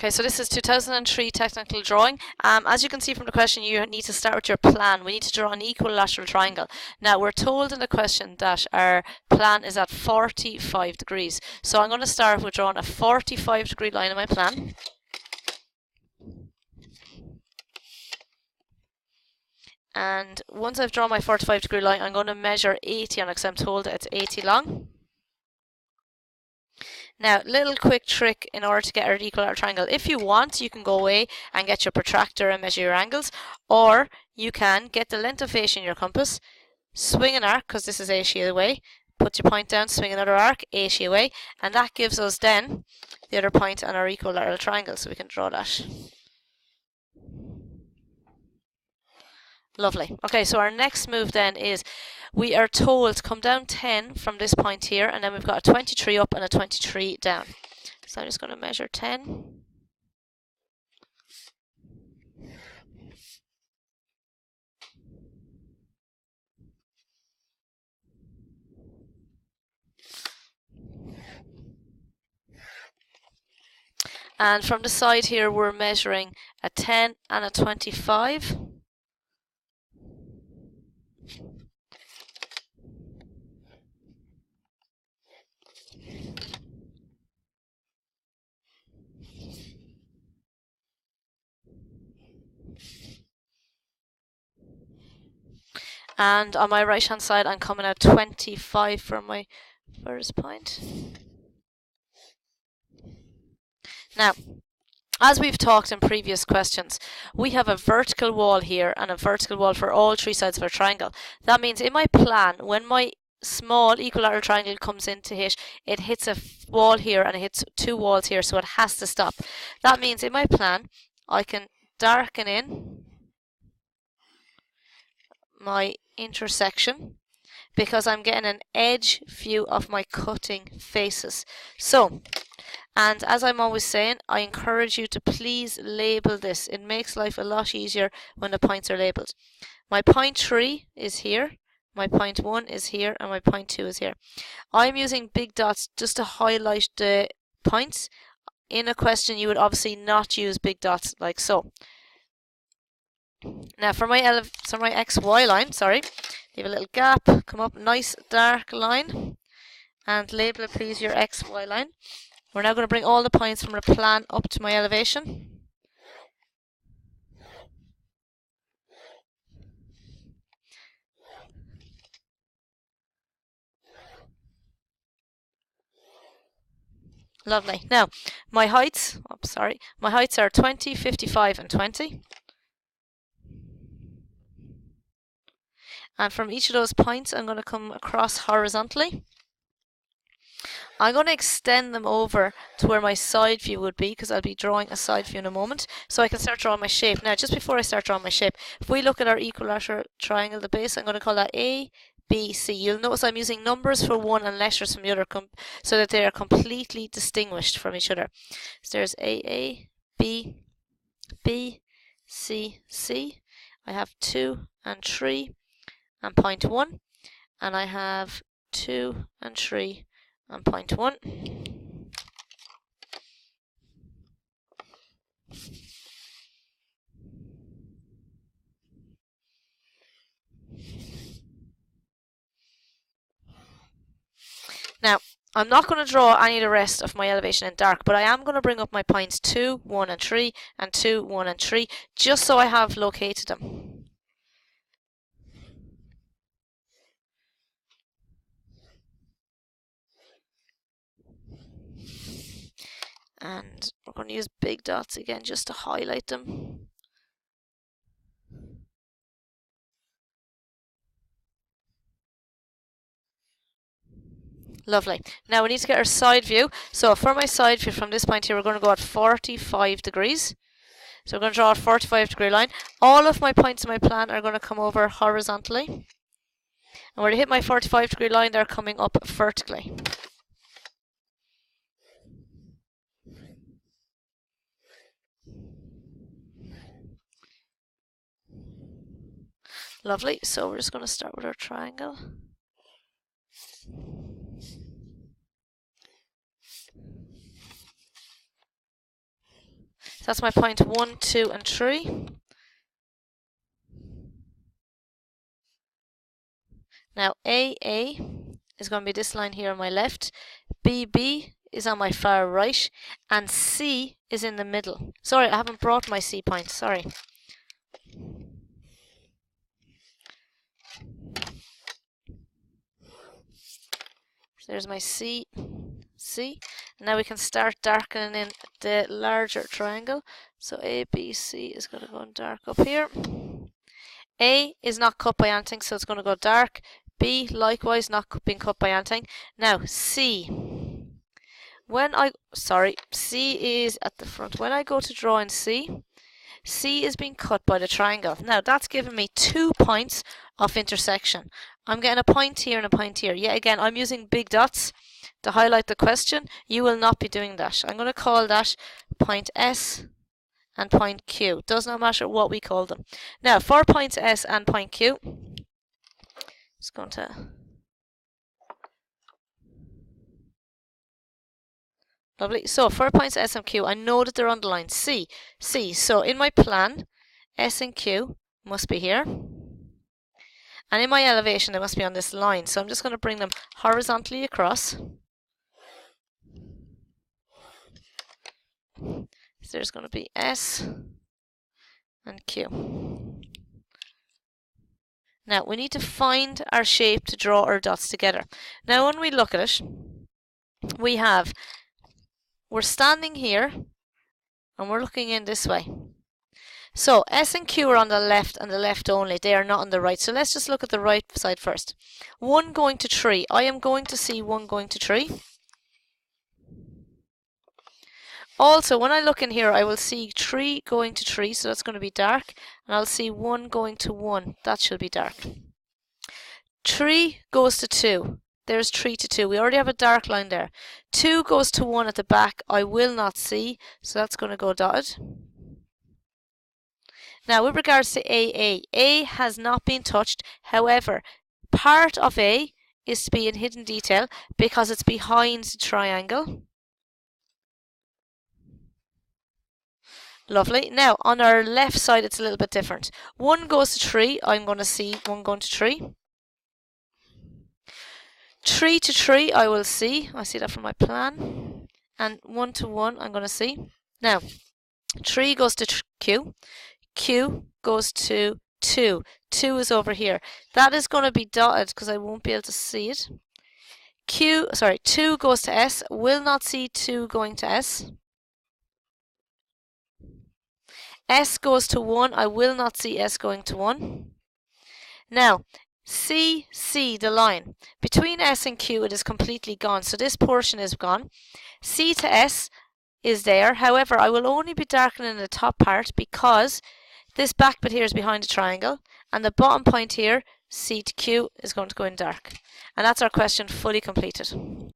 Okay, so this is 2003 technical drawing. As you can see from the question, you need to start with your plan. We need to draw an equilateral triangle. Now, we're told in the question that our plan is at 45 degrees. So I'm going to start with drawing a 45-degree line on my plan. And once I've drawn my 45-degree line, I'm going to measure 80 on it because I'm told it's 80 long. Now, little quick trick in order to get an equilateral triangle. If you want, you can go away and get your protractor and measure your angles, or you can get the length of face in your compass, swing an arc, because this is 80 away, put your point down, swing another arc, 80 away, and that gives us then the other point on our equilateral triangle, so we can draw that. Lovely. Okay, so our next move then is we are told to come down 10 from this point here, and then we've got a 23 up and a 23 down. So I'm just going to measure 10. And from the side here, we're measuring a 10 and a 25. And on my right hand side, I'm coming out 25 from my first point. Now, as we've talked in previous questions, we have a vertical wall here and a vertical wall for all three sides of our triangle. That means in my plan, when my small equilateral triangle comes in to hit, it hits a wall here and it hits two walls here, so it has to stop. That means in my plan, I can darken in my intersection because I'm getting an edge view of my cutting faces. So, and as I'm always saying, I encourage you to please label this. It makes life a lot easier when the points are labelled. My point 3 is here, my point 1 is here, and my point 2 is here. I'm using big dots just to highlight the points. In a question, you would obviously not use big dots like so. Now for my XY line, leave a little gap, come up, nice dark line, and label it please your XY line. We're now going to bring all the points from the plan up to my elevation. Lovely. Now, my heights are 20, 55 and 20. And from each of those points, I'm going to come across horizontally. I'm going to extend them over to where my side view would be, because I'll be drawing a side view in a moment, so I can start drawing my shape. Now, just before I start drawing my shape, if we look at our equilateral triangle, the base, I'm going to call that A, B, C. You'll notice I'm using numbers for one and letters from the other, so that they are completely distinguished from each other. So there's A, B, B, C, C. I have 2 and 3 and point 1, and I have 2 and 3 and point 1. Now, I'm not going to draw any of the rest of my elevation in dark, but I am going to bring up my points 2, 1 and 3 and 2, 1 and 3, just so I have located them. And we're going to use big dots again just to highlight them. Lovely. Now we need to get our side view. So for my side view from this point here, we're going to go at 45 degrees. So we're going to draw a 45-degree line. All of my points in my plan are going to come over horizontally. And where they hit my 45-degree line, they're coming up vertically. Lovely. So we're just going to start with our triangle. So that's my point 1, 2, and 3. Now AA is going to be this line here on my left, BB is on my far right, and C is in the middle. Sorry, I haven't brought my C point, sorry. So there's my C. Now we can start darkening in the larger triangle. So ABC is going to go dark up here. A is not cut by anything, so it's going to go dark. B, likewise, not being cut by anything. Now, C. C is at the front. When I go to draw in C, C is being cut by the triangle. Now, that's giving me 2 points of intersection. I'm getting a point here and a point here. Yet again, I'm using big dots to highlight the question. You will not be doing that. I'm going to call that point S and point Q. Does not matter what we call them. Now, for points S and point Q, it's going to... Lovely. So, for points S and Q, I know that they're on the line C. So, in my plan, S and Q must be here. And in my elevation, they must be on this line. So, I'm just going to bring them horizontally across. So there's going to be S and Q. Now we need to find our shape to draw our dots together. Now when we look at it, we're standing here and we're looking in this way. So S and Q are on the left and the left only. They are not on the right. So let's just look at the right side first. 1 going to 3. I am going to see 1 going to 3. Also, when I look in here, I will see 3 going to 3, so that's going to be dark. And I'll see 1 going to 1. That should be dark. 3 goes to 2. There's 3 to 2. We already have a dark line there. 2 goes to 1 at the back. I will not see, so that's going to go dotted. Now, with regards to A has not been touched. However, part of A is to be in hidden detail because it's behind the triangle. Lovely. Now, on our left side, it's a little bit different. 1 goes to 3. I'm going to see 1 going to 3. 3 to 3, I will see. I see that from my plan. And 1 to 1, I'm going to see. Now, 3 goes to Q. Q goes to 2. 2 is over here. That is going to be dotted because I won't be able to see it. 2 goes to S. Will not see 2 going to S. S goes to 1. I will not see S going to 1. Now, C, the line. Between S and Q, it is completely gone. So this portion is gone. C to S is there. However, I will only be darkening the top part because this back bit here is behind the triangle. And the bottom point here, C to Q, is going to go in dark. And that's our question fully completed.